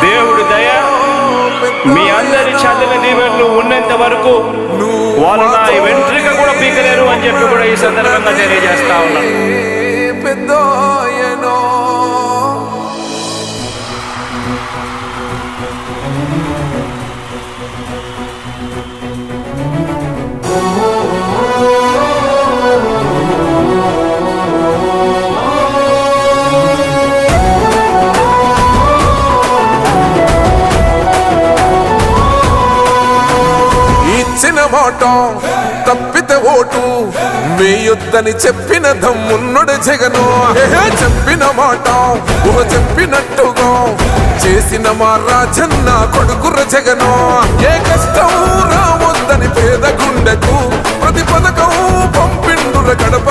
దేవుడి దయ మీ అందరి చల్లని దీవెనలు ఉన్నంత వరకు వాళ్ళు నా వెంట్రిక కూడా పీకలేరు అని చెప్పి కూడా ఈ సందర్భంగా తెలియజేస్తా ఉన్నాను. మాట తప్పితే ఓటు వేయొద్దని చెప్పిన దమ్మున్నడు జగను. చెప్పిన మాట చెప్పినట్టుగా చేసిన మా రాజన్న కొడుకుర జగను. ఏ కష్టం రావద్దని పేద గుండెకు ప్రతి పథకం పంపిండుర గడప